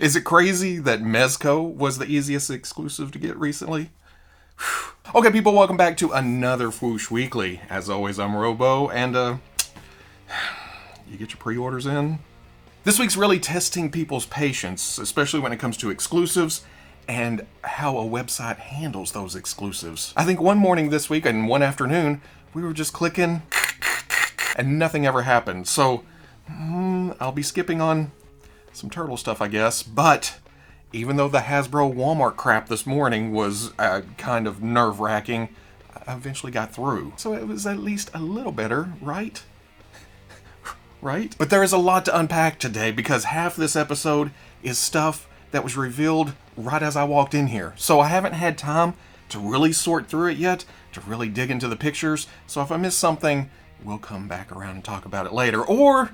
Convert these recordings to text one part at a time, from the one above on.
Is it crazy that Mezco was the easiest exclusive to get recently? Okay, people, welcome back to another Whoosh Weekly. As always, I'm Robo, and you get your pre-orders in? This week's really testing people's patience, especially when it comes to exclusives and how a website handles those exclusives. I think one morning this week and one afternoon, we were just clicking and nothing ever happened. So, I'll be skipping on some turtle stuff, I guess. But even though the Hasbro Walmart crap this morning was kind of nerve-wracking, I eventually got through. So it was at least a little better, right? Right? But there is a lot to unpack today because half this episode is stuff that was revealed right as I walked in here. So I haven't had time to really sort through it yet, to really dig into the pictures. So if I miss something, we'll come back around and talk about it later. Or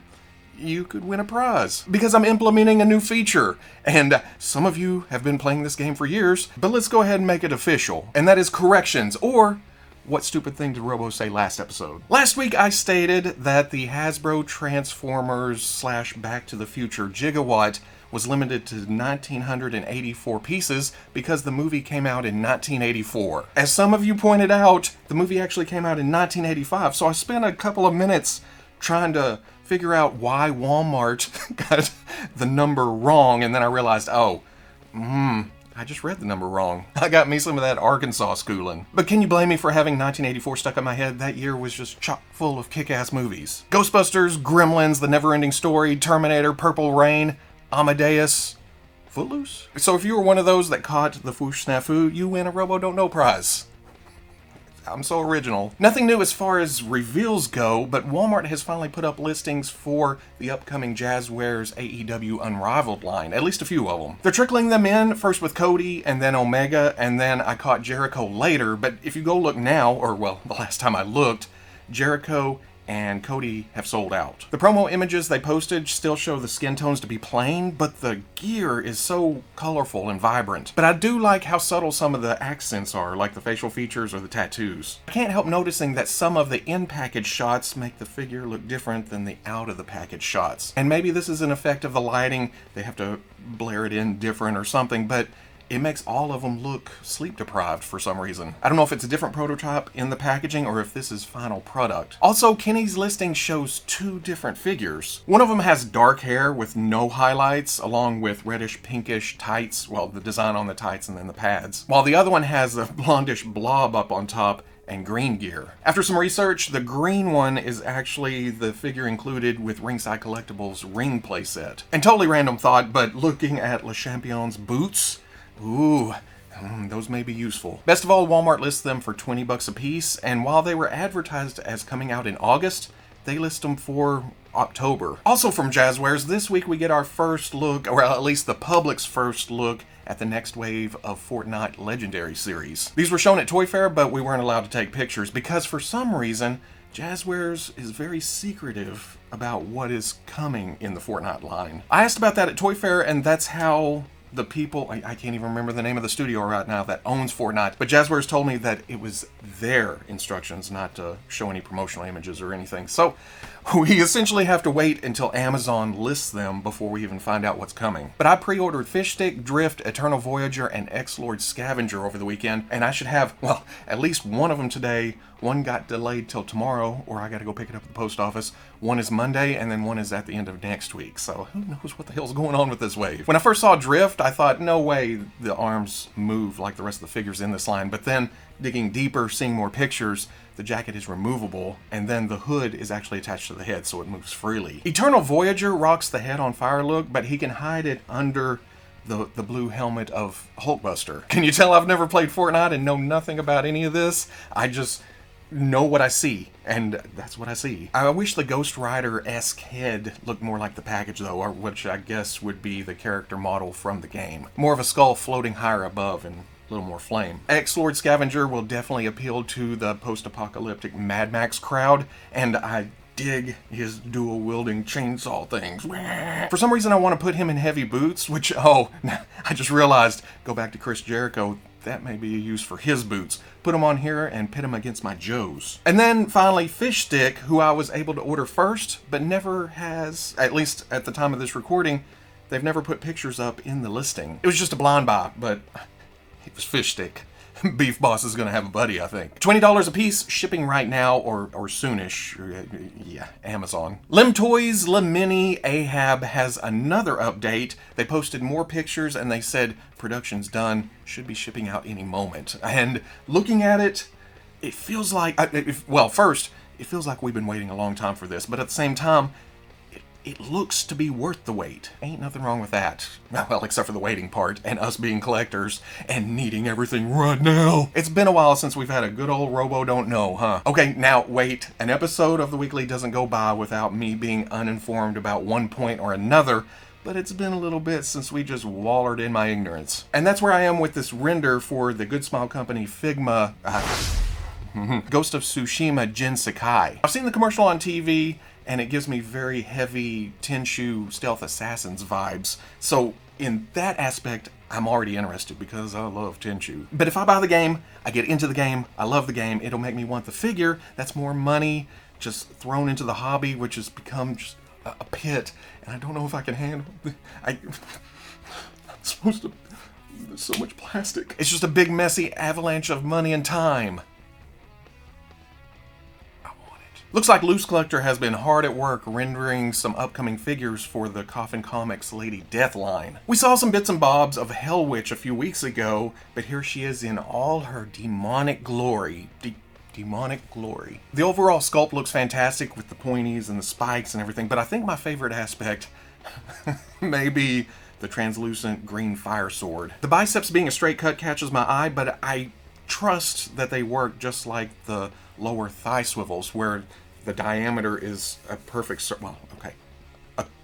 you could win a prize because I'm implementing a new feature. And some of you have been playing this game for years, but let's go ahead and make it official. And that is corrections, or what stupid thing did Robo say last episode? Last week I stated that the Hasbro Transformers / Back to the Future Gigawatt was limited to 1,984 pieces because the movie came out in 1984. As some of you pointed out, the movie actually came out in 1985, so I spent a couple of minutes trying to figure out why Walmart got the number wrong, and then I realized, I just read the number wrong. I got me some of that Arkansas schooling. But can you blame me for having 1984 stuck in my head? That year was just chock full of kick-ass movies. Ghostbusters, Gremlins, The Never-Ending Story, Terminator, Purple Rain, Amadeus, Footloose? So if you were one of those that caught the Whoosh snafu, you win a Robo Don't Know prize. I'm so original. Nothing new as far as reveals go, but Walmart has finally put up listings for the upcoming Jazwares AEW Unrivaled line, at least a few of them. They're trickling them in, first with Cody, and then Omega, and then I caught Jericho later, but if you go look now, or well, the last time I looked, Jericho and Cody have sold out. The promo images they posted still show the skin tones to be plain, but the gear is so colorful and vibrant. But I do like how subtle some of the accents are, like the facial features or the tattoos. I can't help noticing that some of the in-package shots make the figure look different than the out-of-the-package shots. And maybe this is an effect of the lighting, they have to blare it in different or something, but it makes all of them look sleep-deprived for some reason. I don't know if it's a different prototype in the packaging or if this is final product. Also, Kenny's listing shows two different figures. One of them has dark hair with no highlights, along with reddish-pinkish tights, well, the design on the tights and then the pads, while the other one has a blondish blob up on top and green gear. After some research, the green one is actually the figure included with Ringside Collectibles' ring playset. And totally random thought, but looking at Le Champion's boots, ooh, those may be useful. Best of all, Walmart lists them for $20 a piece, and while they were advertised as coming out in August, they list them for October. Also from Jazwares, this week we get our first look, or at least the public's first look, at the next wave of Fortnite Legendary Series. These were shown at Toy Fair, but we weren't allowed to take pictures because for some reason, Jazwares is very secretive about what is coming in the Fortnite line. I asked about that at Toy Fair, and that's how the people, I can't even remember the name of the studio right now that owns Fortnite, but Jazwares told me that it was their instructions not to show any promotional images or anything. So we essentially have to wait until Amazon lists them before we even find out what's coming. But I pre-ordered Fishstick, Drift, Eternal Voyager, and X-Lord Scavenger over the weekend, and I should have, well, at least one of them today. One got delayed till tomorrow, or I gotta go pick it up at the post office. One is Monday, and then one is at the end of next week. So who knows what the hell's going on with this wave. When I first saw Drift, I thought, no way the arms move like the rest of the figures in this line. But then, digging deeper, seeing more pictures, the jacket is removable, and then the hood is actually attached to the head, so it moves freely. Eternal Voyager rocks the head on fire look, but he can hide it under the blue helmet of Hulkbuster. Can you tell I've never played Fortnite and know nothing about any of this? I just know what I see, and that's what I see. I wish the Ghost Rider-esque head looked more like the package though, or which I guess would be the character model from the game. More of a skull floating higher above and a little more flame. X-Lord Scavenger will definitely appeal to the post-apocalyptic Mad Max crowd, and I dig his dual-wielding chainsaw things. For some reason I want to put him in heavy boots, which, I just realized, go back to Chris Jericho, that may be a use for his boots. Put him on here and pit him against my Joes. And then finally Fishstick, who I was able to order first, but never has, at least at the time of this recording, they've never put pictures up in the listing. It was just a blind buy, but it was fish stick. Beef Boss is going to have a buddy, I think. $20 a piece, shipping right now or soonish. Yeah, Amazon. Lim Toys, LiMiNi, Aehab has another update. They posted more pictures and they said production's done, should be shipping out any moment. And looking at it, it feels like, well, first, it feels like we've been waiting a long time for this, but at the same time, it looks to be worth the wait. Ain't nothing wrong with that. Well, except for the waiting part, and us being collectors, and needing everything right now. It's been a while since we've had a good old Robo Don't Know, huh? Okay, now wait. An episode of the Weekly doesn't go by without me being uninformed about one point or another, but it's been a little bit since we just wallered in my ignorance. And that's where I am with this render for the Good Smile Company Figma, Ghost of Tsushima Jin Sakai. I've seen the commercial on TV, and it gives me very heavy Tenchu Stealth Assassins vibes. So in that aspect, I'm already interested because I love Tenchu. But if I buy the game, I get into the game, I love the game, it'll make me want the figure. That's more money just thrown into the hobby, which has become just a pit. And I don't know if I can handle it. I'm supposed to... There's so much plastic. It's just a big messy avalanche of money and time. Looks like Loose Collector has been hard at work rendering some upcoming figures for the Coffin Comics Lady Death line. We saw some bits and bobs of Hellwitch a few weeks ago, but here she is in all her demonic glory. Demonic glory. The overall sculpt looks fantastic with the pointies and the spikes and everything, but I think my favorite aspect may be the translucent green fire sword. The biceps being a straight cut catches my eye, but I trust that they work just like the lower thigh swivels, where the diameter is a perfect circle. Well, okay,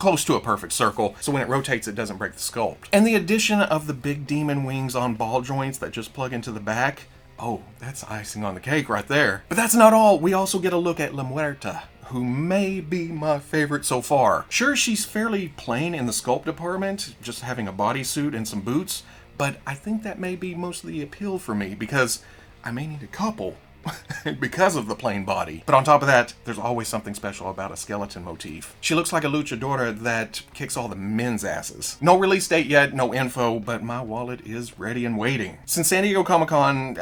close to a perfect circle, so when it rotates, it doesn't break the sculpt. And the addition of the big demon wings on ball joints that just plug into the back, oh, that's icing on the cake right there. But that's not all. We also get a look at La Muerta, who may be my favorite so far. Sure, she's fairly plain in the sculpt department, just having a bodysuit and some boots, but I think that may be most of the appeal for me, because I may need a couple because of the plain body. But on top of that, there's always something special about a skeleton motif. She looks like a luchadora that kicks all the men's asses. No release date yet, no info, but my wallet is ready and waiting. Since San Diego Comic-Con,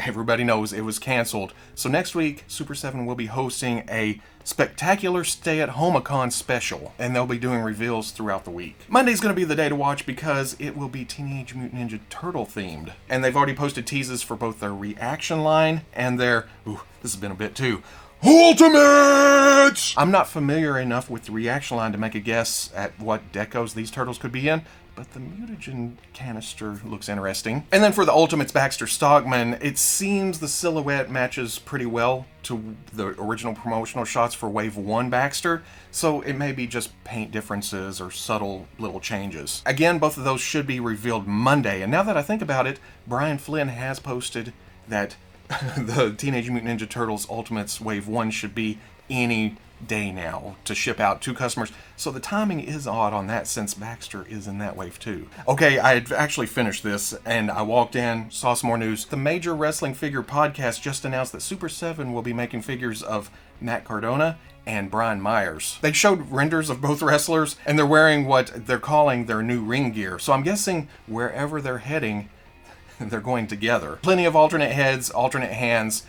everybody knows it was canceled, so next week, Super 7 will be hosting a spectacular stay-at-home-a-con special, and they'll be doing reveals throughout the week. Monday's going to be the day to watch because it will be Teenage Mutant Ninja Turtle themed, and they've already posted teases for both their reaction line and their, ooh, this has been a bit too, Ultimate! I'm not familiar enough with the reaction line to make a guess at what decos these turtles could be in, but the mutagen canister looks interesting. And then for the Ultimates Baxter Stockman, it seems the silhouette matches pretty well to the original promotional shots for Wave 1 Baxter, so it may be just paint differences or subtle little changes. Again, both of those should be revealed Monday, and now that I think about it, Brian Flynn has posted that the Teenage Mutant Ninja Turtles Ultimates Wave 1 should be any day now to ship out to customers. So the timing is odd on that since Baxter is in that wave too. Okay, I had actually finished this and I walked in, saw some more news. The Major Wrestling Figure Podcast just announced that Super 7 will be making figures of Matt Cardona and Brian Myers. They showed renders of both wrestlers and they're wearing what they're calling their new ring gear. So I'm guessing wherever they're heading, they're going together. Plenty of alternate heads, alternate hands,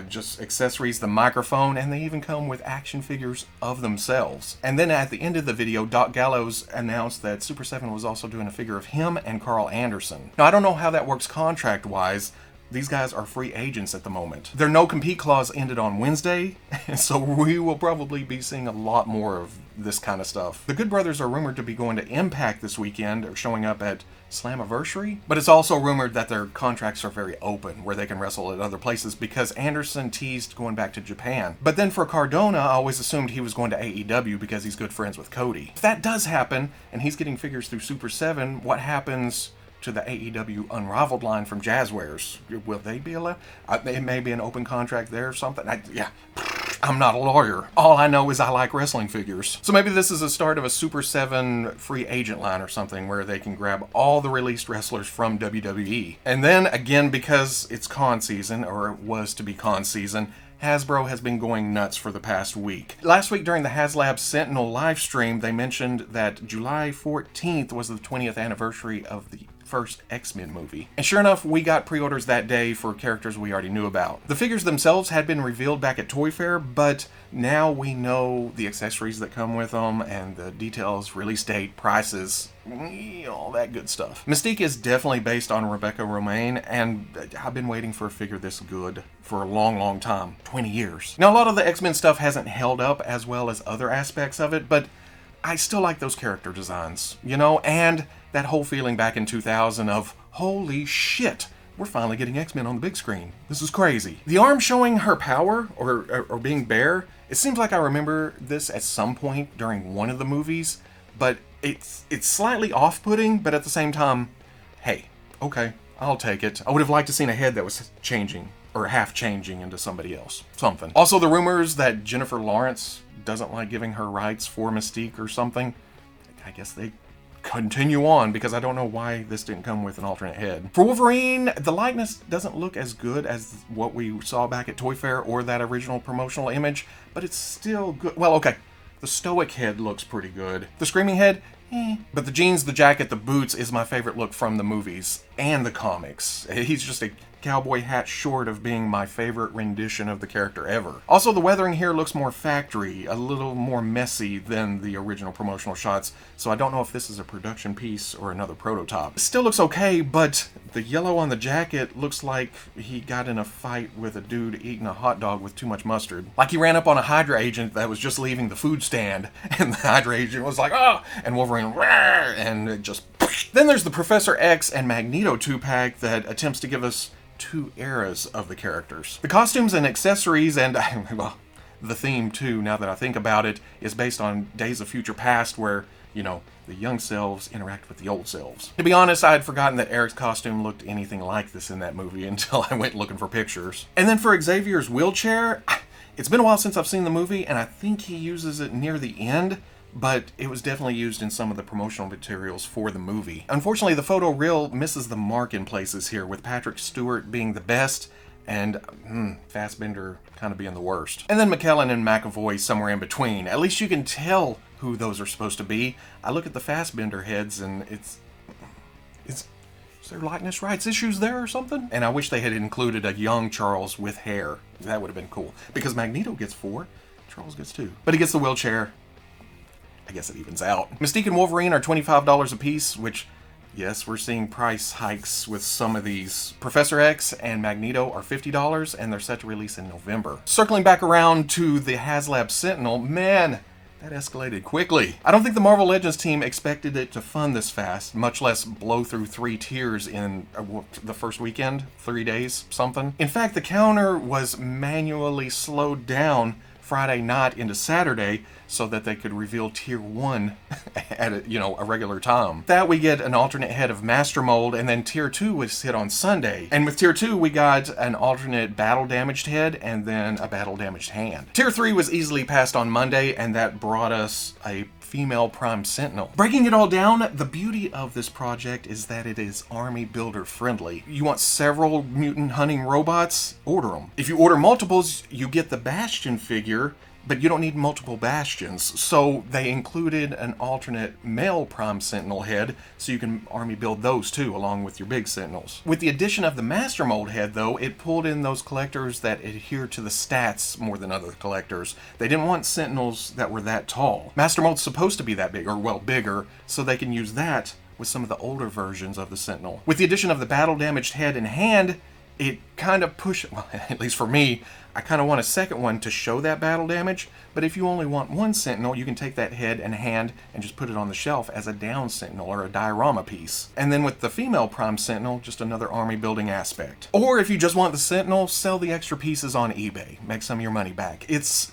just accessories, the microphone, and they even come with action figures of themselves. And then at the end of the video, Doc Gallows announced that Super 7 was also doing a figure of him and Carl Anderson. Now, I don't know how that works contract-wise. These guys are free agents at the moment. Their no-compete clause ended on Wednesday, so we will probably be seeing a lot more of this kind of stuff. The Good Brothers are rumored to be going to Impact this weekend, or showing up at Slammiversary, but it's also rumored that their contracts are very open, where they can wrestle at other places, because Anderson teased going back to Japan. But then for Cardona, I always assumed he was going to AEW because he's good friends with Cody. If that does happen, and he's getting figures through Super 7, what happens to the AEW Unrivaled line from Jazwares? Will they be allowed? It may be an open contract there or something. Yeah. I'm not a lawyer. All I know is I like wrestling figures. So maybe this is the start of a Super 7 free agent line or something where they can grab all the released wrestlers from WWE. And then, again, because it's con season, or it was to be con season, Hasbro has been going nuts for the past week. Last week during the Haslab Sentinel live stream, they mentioned that July 14th was the 20th anniversary of the first X-Men movie. And sure enough, we got pre-orders that day for characters we already knew about. The figures themselves had been revealed back at Toy Fair, but now we know the accessories that come with them and the details, release date, prices, all that good stuff. Mystique is definitely based on Rebecca Romijn, and I've been waiting for a figure this good for a long, long time. 20 years. Now, a lot of the X-Men stuff hasn't held up as well as other aspects of it, but I still like those character designs, and that whole feeling back in 2000 of, holy shit, we're finally getting X-Men on the big screen. This is crazy. The arm showing her power, or being bare, it seems like I remember this at some point during one of the movies, but it's slightly off-putting, but at the same time, hey, okay, I'll take it. I would have liked to seen a head that was changing, or half changing into somebody else. Something. Also, the rumors that Jennifer Lawrence doesn't like giving her rights for Mystique or something, I guess they continue on, because I don't know why this didn't come with an alternate head. For Wolverine, the likeness doesn't look as good as what we saw back at Toy Fair or that original promotional image, but it's still good. Well, okay, the stoic head looks pretty good. The screaming head, But the jeans, the jacket, the boots is my favorite look from the movies and the comics. He's just a cowboy hat short of being my favorite rendition of the character ever. Also, the weathering here looks more factory, a little more messy than the original promotional shots, so I don't know if this is a production piece or another prototype. It still looks okay, but the yellow on the jacket looks like he got in a fight with a dude eating a hot dog with too much mustard. Like he ran up on a Hydra agent that was just leaving the food stand, and the Hydra agent was like, "Oh!" and Wolverine, "Rawr!" and it just... Then there's the Professor X and Magneto 2-pack that attempts to give us two eras of the characters. The costumes and accessories and, well, the theme too, now that I think about it, is based on Days of Future Past where, you know, the young selves interact with the old selves. To be honest, I had forgotten that Eric's costume looked anything like this in that movie until I went looking for pictures. And then for Xavier's wheelchair, it's been a while since I've seen the movie, and I think he uses it near the end, but it was definitely used in some of the promotional materials for the movie. Unfortunately, the photo reel misses the mark in places here, with Patrick Stewart being the best and Fassbender kind of being the worst. And then McKellen and McAvoy somewhere in between. At least you can tell who those are supposed to be. I look at the Fassbender heads and is there likeness rights issues there or something? And I wish they had included a young Charles with hair. That would have been cool. Because Magneto gets 4, Charles gets 2. But he gets the wheelchair. I guess it evens out. Mystique and Wolverine are $25 a piece, which, yes, we're seeing price hikes with some of these. Professor X and Magneto are $50, and they're set to release in November. Circling back around to the Haslab Sentinel, man, that escalated quickly. I don't think the Marvel Legends team expected it to fund this fast, much less blow through 3 tiers in the first weekend, 3 days, something. In fact, the counter was manually slowed down Friday night into Saturday so that they could reveal Tier 1 at a regular time. That we get an alternate head of Master Mold, and then Tier 2 was hit on Sunday. And with Tier 2, we got an alternate battle damaged head and then a battle damaged hand. Tier 3 was easily passed on Monday, and that brought us a female Prime Sentinel. Breaking it all down, the beauty of this project is that it is army builder friendly. You want several mutant hunting robots? Order them. If you order multiples, you get the Bastion figure, but you don't need multiple Bastions, so they included an alternate male Prime Sentinel head, so you can army build those too, along with your big Sentinels. With the addition of the Master Mold head, though, it pulled in those collectors that adhere to the stats more than other collectors. They didn't want Sentinels that were that tall. Master Mold's supposed to be that big, or well, bigger, so they can use that with some of the older versions of the Sentinel. With the addition of the battle-damaged head and hand, it kind of pushed, well, at least for me, I kind of want a second one to show that battle damage, but if you only want one Sentinel, you can take that head and hand and just put it on the shelf as a down Sentinel or a diorama piece. And then with the female Prime Sentinel, just another army building aspect. Or if you just want the Sentinel, sell the extra pieces on eBay. Make some of your money back. It's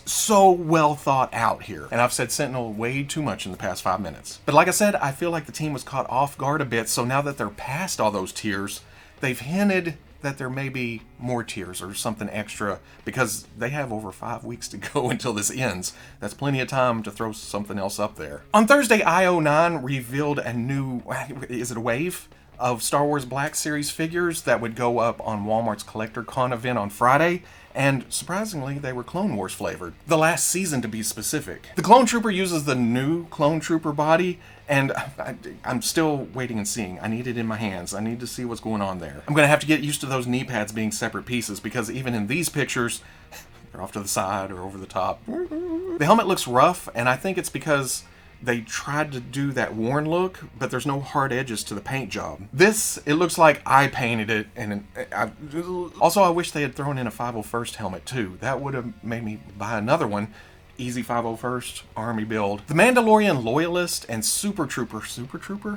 so well thought out here. And I've said Sentinel way too much in the past 5 minutes. But like I said, I feel like the team was caught off guard a bit, so now that they're past all those tiers, they've hinted that there may be more tiers or something extra, because they have over 5 weeks to go until this ends. That's plenty of time to throw something else up there. On Thursday, IO9 revealed a new, is it a wave? Of Star Wars Black Series figures that would go up on Walmart's Collector Con event on Friday, and surprisingly, they were Clone Wars flavored. The last season, to be specific. The Clone Trooper uses the new Clone Trooper body, and I'm still waiting and seeing. I need it in my hands. I need to see what's going on there. I'm gonna have to get used to those knee pads being separate pieces, because even in these pictures, they're off to the side or over the top. The helmet looks rough, and I think it's because they tried to do that worn look, but there's no hard edges to the paint job. This, it looks like I painted it, and also I wish they had thrown in a 501st helmet too. That would have made me buy another one. Easy 501st Army build. The Mandalorian Loyalist and Super Trooper,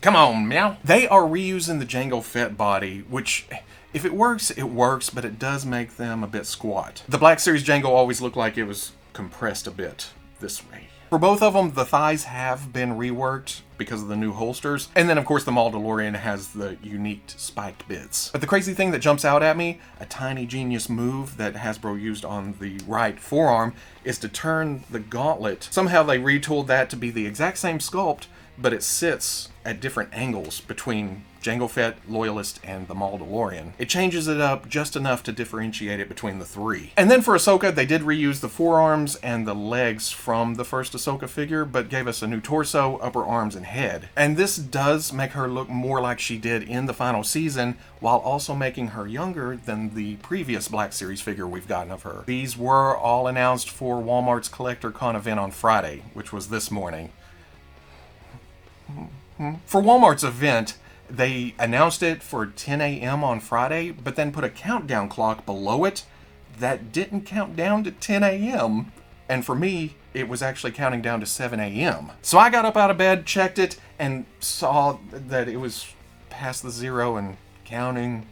Come on, meow. They are reusing the Jango Fett body, which, if it works, but it does make them a bit squat. The Black Series Jango always looked like it was compressed a bit this way. For both of them, the thighs have been reworked because of the new holsters. And then, of course, the Mandalorian has the unique spiked bits. But the crazy thing that jumps out at me, a tiny genius move that Hasbro used on the right forearm, is to turn the gauntlet. Somehow they retooled that to be the exact same sculpt, but it sits at different angles between Jango Fett, Loyalist, and the Mandalorian. It changes it up just enough to differentiate it between the three. And then for Ahsoka, they did reuse the forearms and the legs from the first Ahsoka figure, but gave us a new torso, upper arms, and head. And this does make her look more like she did in the final season, while also making her younger than the previous Black Series figure we've gotten of her. These were all announced for Walmart's Collector Con event on Friday, which was this morning. For Walmart's event, they announced it for 10 a.m. on Friday, but then put a countdown clock below it that didn't count down to 10 a.m. And for me, it was actually counting down to 7 a.m. So I got up out of bed, checked it, and saw that it was past the 0 and counting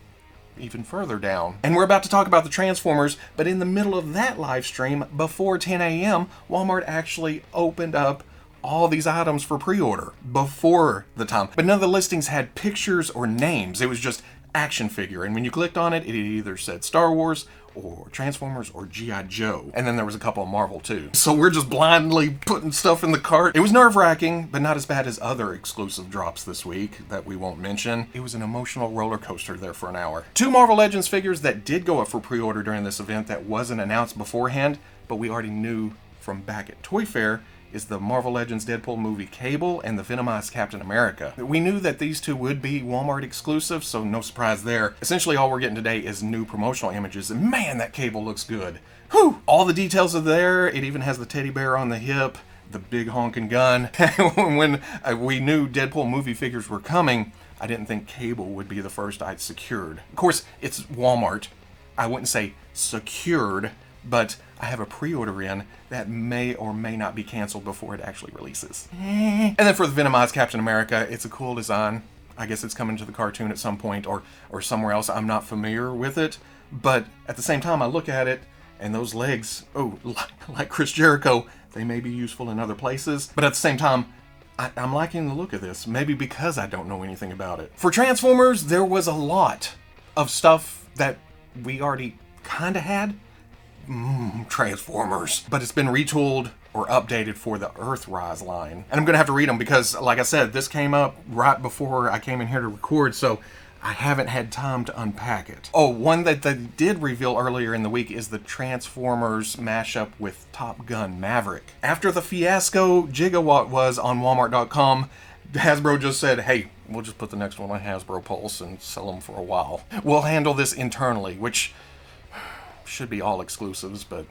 even further down. And we're about to talk about the Transformers, but in the middle of that live stream, before 10 a.m., Walmart actually opened up all these items for pre-order before the time. But none of the listings had pictures or names. It was just action figure. And when you clicked on it, it either said Star Wars or Transformers or GIJoe. And then there was a couple of Marvel too. So we're just blindly putting stuff in the cart. It was nerve-wracking, but not as bad as other exclusive drops this week that we won't mention. It was an emotional roller coaster there for an hour. 2 Marvel Legends figures that did go up for pre-order during this event that wasn't announced beforehand, but we already knew from back at Toy Fair, is the Marvel Legends Deadpool movie Cable and the Venomized Captain America. We knew that these two would be Walmart exclusive, so no surprise there. Essentially all we're getting today is new promotional images, and man, that Cable looks good. Whew! All the details are there. It even has the teddy bear on the hip, the big honking gun. When we knew Deadpool movie figures were coming, I didn't think Cable would be the first I'd secured. Of course, it's Walmart. I wouldn't say secured, but I have a pre-order in that may or may not be canceled before it actually releases. And then for the Venomized Captain America, it's a cool design. I guess it's coming to the cartoon at some point or somewhere else. I'm not familiar with it, but at the same time I look at it and those legs, like Chris Jericho, they may be useful in other places, but at the same time, I'm liking the look of this, maybe because I don't know anything about it. For Transformers, there was a lot of stuff that we already kinda had. Transformers. But it's been retooled or updated for the Earthrise line. And I'm gonna have to read them because, like I said, this came up right before I came in here to record, so I haven't had time to unpack it. Oh, one that they did reveal earlier in the week is the Transformers mashup with Top Gun Maverick. After the fiasco Gigawatt was on Walmart.com, Hasbro just said, hey, we'll just put the next one on Hasbro Pulse and sell them for a while. We'll handle this internally, which should be all exclusives, but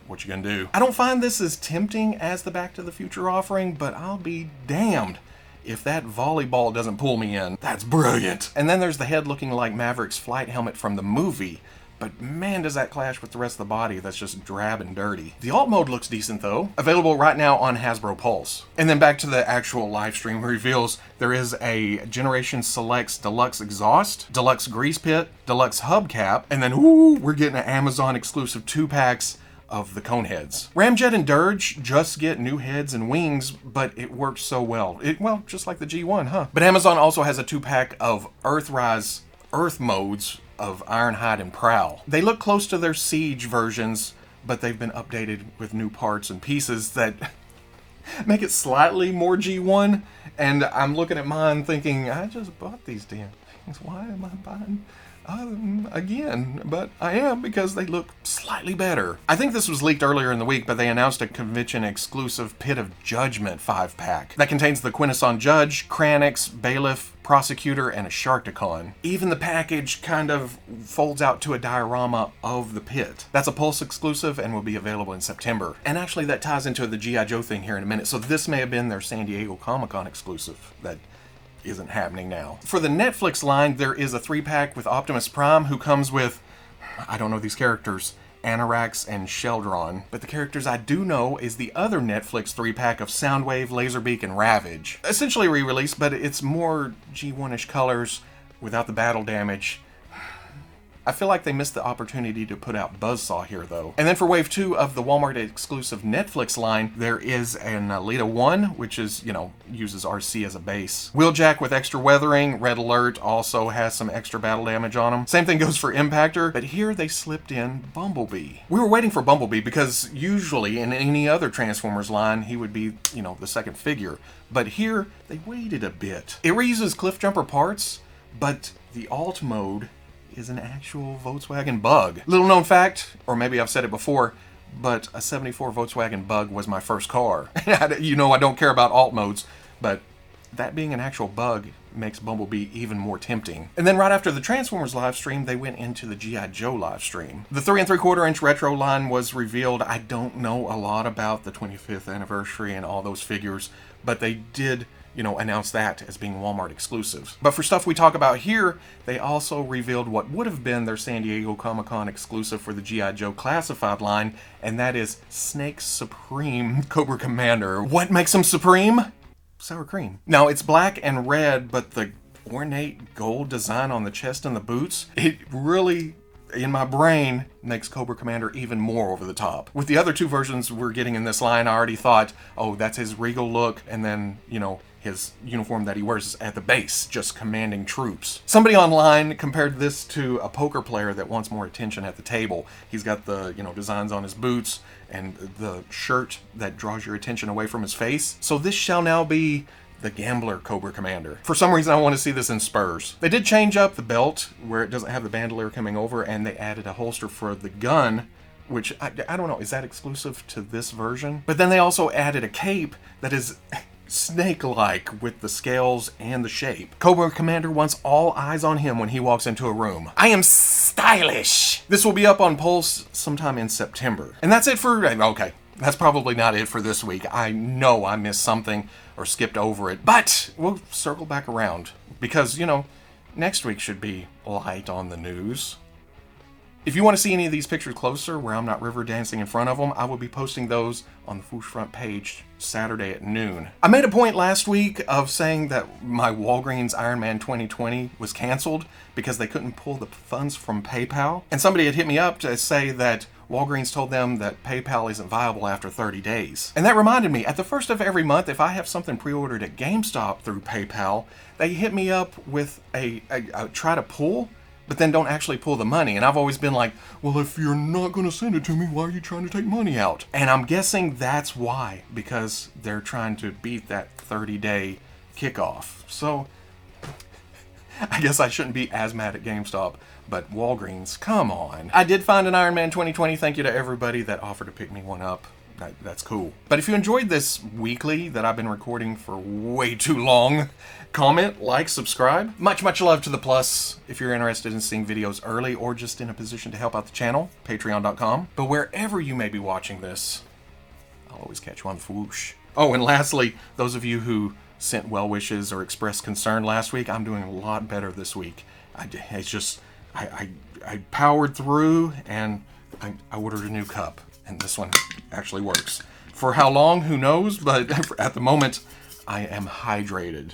what you gonna do? I don't find this as tempting as the Back to the Future offering, but I'll be damned if that volleyball doesn't pull me in. That's brilliant. And then there's the head looking like Maverick's flight helmet from the movie, but man, does that clash with the rest of the body that's just drab and dirty. The alt mode looks decent though. Available right now on Hasbro Pulse. And then back to the actual live stream reveals, there is a Generation Selects Deluxe Exhaust, Deluxe Grease Pit, Deluxe Hubcap, and then we're getting an Amazon exclusive 2-packs of the Coneheads. Ramjet and Dirge just get new heads and wings, but it works so well. Well, just like the G1, huh? But Amazon also has a 2-pack of Earthrise Earth modes of Ironhide and Prowl. They look close to their Siege versions, but they've been updated with new parts and pieces that make it slightly more G1. And I'm looking at mine thinking, I just bought these damn things. Why am I buying again? But I am, because they look slightly better. I think this was leaked earlier in the week, but they announced a convention exclusive Pit of Judgment 5-pack that contains the Quintesson Judge, Kranix, Bailiff, Prosecutor, and a Sharkticon. Even the package kind of folds out to a diorama of the pit. That's a Pulse exclusive and will be available in September. And actually that ties into the GIJoe thing here in a minute, so this may have been their San Diego Comic-Con exclusive that isn't happening now. For the Netflix line, there is a 3-pack with Optimus Prime, who comes with, I don't know these characters, Anorax and Sheldron. But the characters I do know is the other Netflix 3-pack of Soundwave, Laserbeak, and Ravage. Essentially re-released, but it's more G1-ish colors without the battle damage. I feel like they missed the opportunity to put out Buzzsaw here, though. And then for Wave 2 of the Walmart exclusive Netflix line, there is an Alita 1, which is, uses RC as a base. Wheeljack with extra weathering. Red Alert also has some extra battle damage on him. Same thing goes for Impactor, but here they slipped in Bumblebee. We were waiting for Bumblebee because usually in any other Transformers line, he would be, the second figure. But here, they waited a bit. It reuses Cliffjumper parts, but the alt mode is an actual Volkswagen Bug. Little known fact, or maybe I've said it before, but a 74 Volkswagen Bug was my first car. I don't care about alt modes, but that being an actual Bug makes Bumblebee even more tempting. And then right after the Transformers live stream, they went into the GIJoe live stream. The 3 3/4 inch retro line was revealed. I don't know a lot about the 25th anniversary and all those figures, but they did announce that as being Walmart exclusive. But for stuff we talk about here, they also revealed what would have been their San Diego Comic-Con exclusive for the GIJoe classified line, and that is Snake Supreme Cobra Commander. What makes him supreme? Sour cream. Now, it's black and red, but the ornate gold design on the chest and the boots, it really, in my brain, makes Cobra Commander even more over the top. With the other 2 versions we're getting in this line, I already thought, oh, that's his regal look, and then, his uniform that he wears is at the base, just commanding troops. Somebody online compared this to a poker player that wants more attention at the table. He's got the, designs on his boots and the shirt that draws your attention away from his face. So this shall now be the Gambler Cobra Commander. For some reason, I want to see this in Spurs. They did change up the belt where it doesn't have the bandolier coming over, and they added a holster for the gun, which I don't know, is that exclusive to this version? But then they also added a cape that is snake-like with the scales and the shape. Cobra Commander wants all eyes on him when he walks into a room. I am stylish! This will be up on Pulse sometime in September. And that's it for... Okay, that's probably not it for this week. I know I missed something or skipped over it, but we'll circle back around because, next week should be light on the news. If you want to see any of these pictures closer, where I'm not river dancing in front of them, I will be posting those on the Foosh front page Saturday at noon. I made a point last week of saying that my Walgreens Iron Man 2020 was canceled because they couldn't pull the funds from PayPal. And somebody had hit me up to say that Walgreens told them that PayPal isn't viable after 30 days. And that reminded me, at the first of every month, if I have something pre-ordered at GameStop through PayPal, they hit me up with a try to pull, but then don't actually pull the money. And I've always been like, well, if you're not going to send it to me, why are you trying to take money out? And I'm guessing that's why, because they're trying to beat that 30-day kickoff. So I guess I shouldn't be as mad at GameStop, but Walgreens, come on. I did find an Iron Man 2020. Thank you to everybody that offered to pick me one up. That's cool. But if you enjoyed this weekly that I've been recording for way too long, comment, like, subscribe. Much love to the Plus. If you're interested in seeing videos early or just in a position to help out the channel, patreon.com. But wherever you may be watching this, I'll always catch you on the Foosh. Oh, and lastly, those of you who sent well wishes or expressed concern last week, I'm doing a lot better this week. I powered through and I ordered a new cup. And this one actually works. For how long, who knows, but at the moment, I am hydrated.